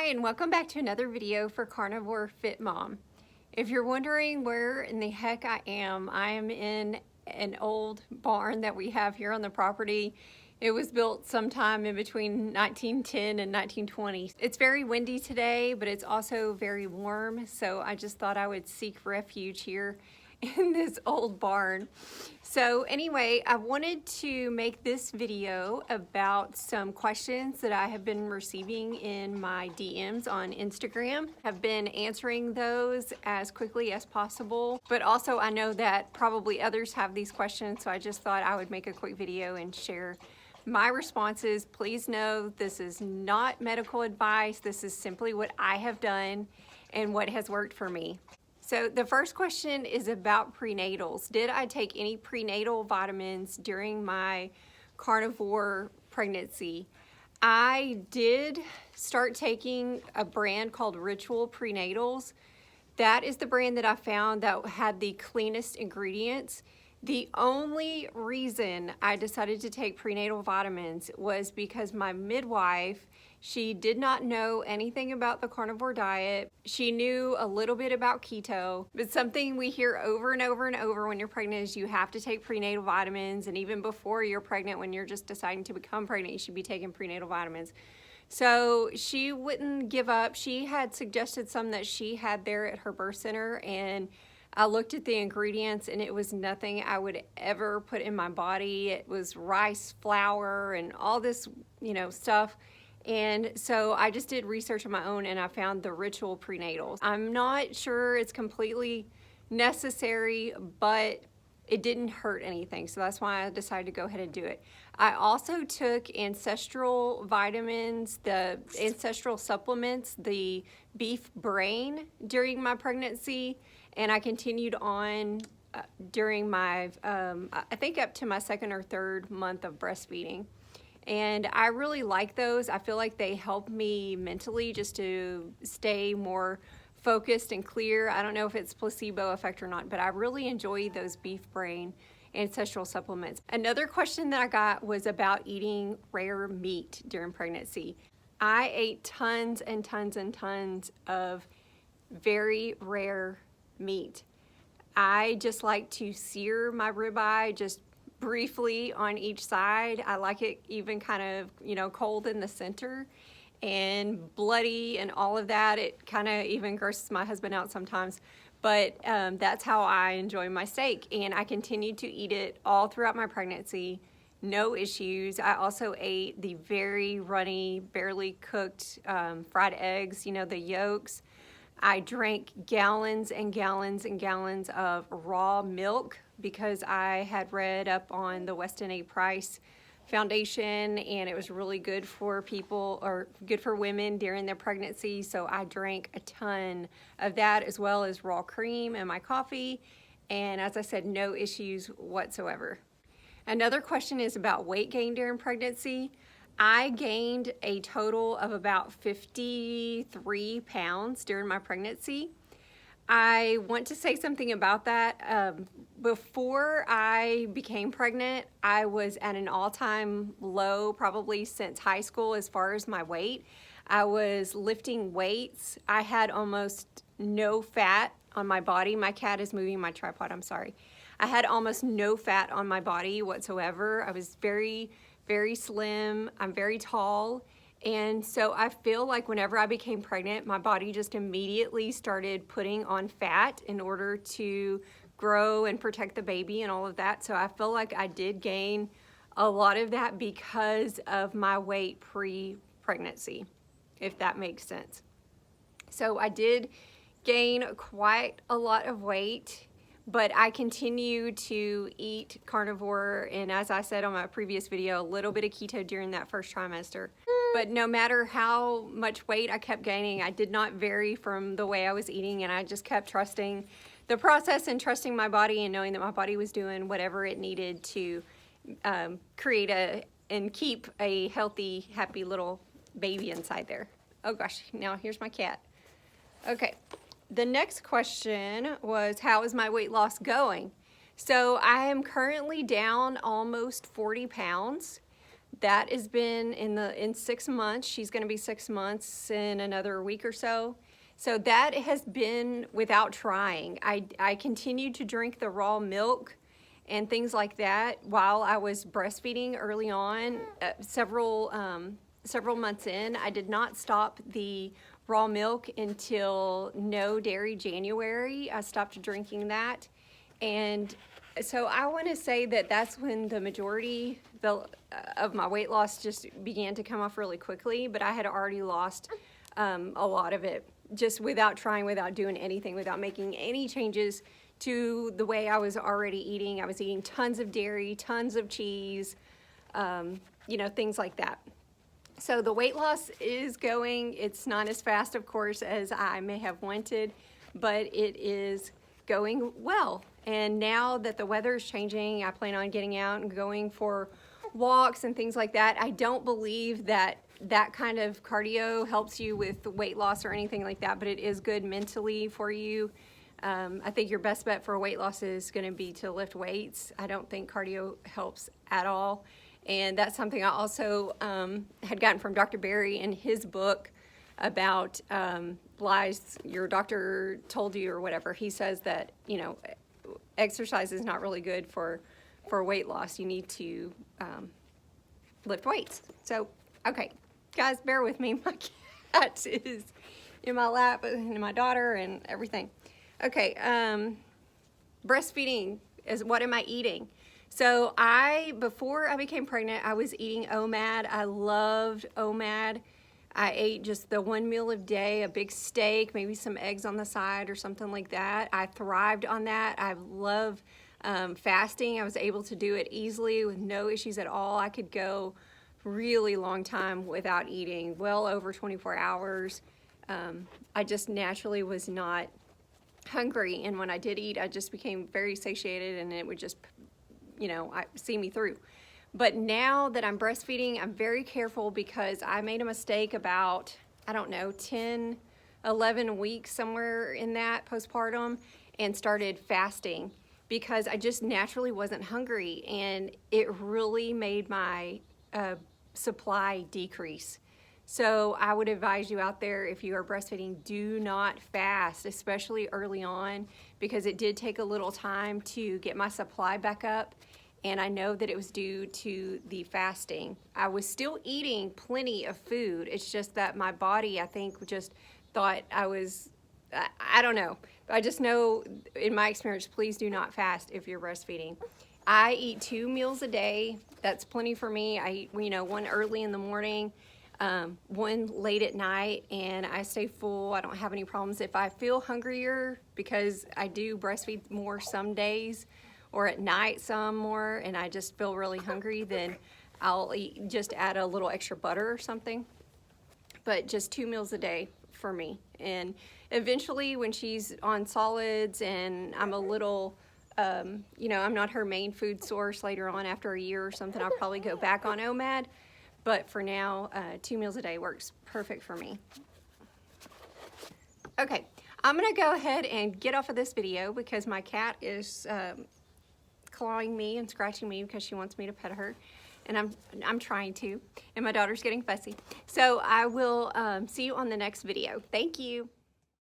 and welcome back to another video for Carnivore Fit Mom. If you're wondering where in the heck I am in an old barn that we have here on the property. It was built sometime in between 1910 and 1920. It's very windy today, but it's also very warm, so I just thought I would seek refuge here in this old barn. So anyway, I wanted to make this video about some questions that I have been receiving in my DMs on Instagram. I've been answering those as quickly as possible, but also I know that probably others have these questions, so I just thought I would make a quick video and share my responses. Please know this is not medical advice. This is simply what I have done and what has worked for me. So the first question is about prenatals. Did I take any prenatal vitamins during my carnivore pregnancy? I did start taking a brand called Ritual Prenatals. That is the brand that I found that had the cleanest ingredients. The only reason I decided to take prenatal vitamins was because my midwife, she did not know anything about the carnivore diet. She knew a little bit about keto, but something we hear over and over and over when you're pregnant is you have to take prenatal vitamins, and even before you're pregnant, when you're just deciding to become pregnant, you should be taking prenatal vitamins. So she wouldn't give up. She had suggested some that she had there at her birth center, and I looked at the ingredients and it was nothing I would ever put in my body. It was rice flour and all this, stuff. And so I just did research on my own and I found the Ritual Prenatals. I'm not sure it's completely necessary, but it didn't hurt anything. So that's why I decided to go ahead and do it. I also took ancestral vitamins, the ancestral supplements, the beef brain during my pregnancy. And I continued on during my, I think up to my second or third month of breastfeeding. And I really like those. I feel like they help me mentally just to stay more focused and clear. I don't know if it's placebo effect or not, but I really enjoy those beef brain ancestral supplements. Another question that I got was about eating rare meat during pregnancy. I ate tons and tons and tons of very rare meat. I just like to sear my ribeye just briefly on each side. I like it even kind of, cold in the center and bloody and all of that. It kind of even grosses my husband out sometimes, but that's how I enjoy my steak, and I continued to eat it all throughout my pregnancy. No issues. I also ate the very runny, barely cooked fried eggs, the yolks. I drank gallons and gallons and gallons of raw milk because I had read up on the Weston A. Price Foundation, and it was really good for people, or good for women during their pregnancy. So I drank a ton of that, as well as raw cream in my coffee. And as I said, no issues whatsoever. Another question is about weight gain during pregnancy. I gained a total of about 53 pounds during my pregnancy. I want to say something about that. Before I became pregnant, I was at an all-time low, probably since high school, as far as my weight. I was lifting weights. I had almost no fat on my body. My cat is moving my tripod, I'm sorry. I had almost no fat on my body whatsoever. I was very slim. I'm very tall. And so I feel like whenever I became pregnant, my body just immediately started putting on fat in order to grow and protect the baby and all of that. So I feel like I did gain a lot of that because of my weight pre-pregnancy, if that makes sense. So I did gain quite a lot of weight, but I continue to eat carnivore, and as I said on my previous video, a little bit of keto during that first trimester. But no matter how much weight I kept gaining, I did not vary from the way I was eating, and I just kept trusting the process and trusting my body and knowing that my body was doing whatever it needed to create and keep a healthy, happy little baby inside there. Oh gosh, now here's my cat. Okay. The next question was, how is my weight loss going? So I am currently down almost 40 pounds. That has been in 6 months. She's going to be 6 months in another week or so. So that has been without trying. I continued to drink the raw milk and things like that while I was breastfeeding early on, several months in. I did not stop the raw milk until no dairy January. I stopped drinking that. And so I want to say that that's when the majority of my weight loss just began to come off really quickly, but I had already lost a lot of it just without trying, without doing anything, without making any changes to the way I was already eating. I was eating tons of dairy, tons of cheese, you know, things like that. So the weight loss is going. It's not as fast, of course, as I may have wanted, but it is going well. And now that the weather is changing, I plan on getting out and going for walks and things like that. I don't believe that that kind of cardio helps you with weight loss or anything like that, but it is good mentally for you. I think your best bet for weight loss is going to be to lift weights. I don't think cardio helps at all. And that's something I also had gotten from Dr. Berry in his book about lies your doctor told you or whatever. He says that, you know, exercise is not really good for weight loss. You need to lift weights. So, okay, guys, bear with me. My cat is in my lap and my daughter and everything. Okay, breastfeeding is what am I eating? So before I became pregnant, I was eating OMAD. I loved OMAD. I ate just the one meal a day, a big steak, maybe some eggs on the side or something like that. I thrived on that. I love fasting. I was able to do it easily with no issues at all. I could go really long time without eating, well over 24 hours. I just naturally was not hungry, and when I did eat, I just became very satiated, and it would just, you know, see me through. But now that I'm breastfeeding, I'm very careful because I made a mistake about, I don't know, 10, 11 weeks, somewhere in that postpartum, and started fasting because I just naturally wasn't hungry, and it really made my supply decrease. So I would advise you out there, if you are breastfeeding, do not fast, especially early on, because it did take a little time to get my supply back up. And I know that it was due to the fasting. I was still eating plenty of food. It's just that my body, I think, just thought I was, I don't know. I just know in my experience, please do not fast if you're breastfeeding. I eat 2 meals a day. That's plenty for me. I eat, you know, one early in the morning, one late at night, and I stay full. I don't have any problems. If I feel hungrier, because I do breastfeed more some days, or at night some more, and I just feel really hungry, then I'll eat, just add a little extra butter or something. But just 2 meals a day for me. And eventually when she's on solids and I'm a little, you know, I'm not her main food source later on after a year or something, I'll probably go back on OMAD. But for now, 2 meals a day works perfect for me. Okay, I'm gonna go ahead and get off of this video because my cat is clawing me and scratching me because she wants me to pet her, and I'm trying to, and my daughter's getting fussy. So I will see you on the next video. Thank you.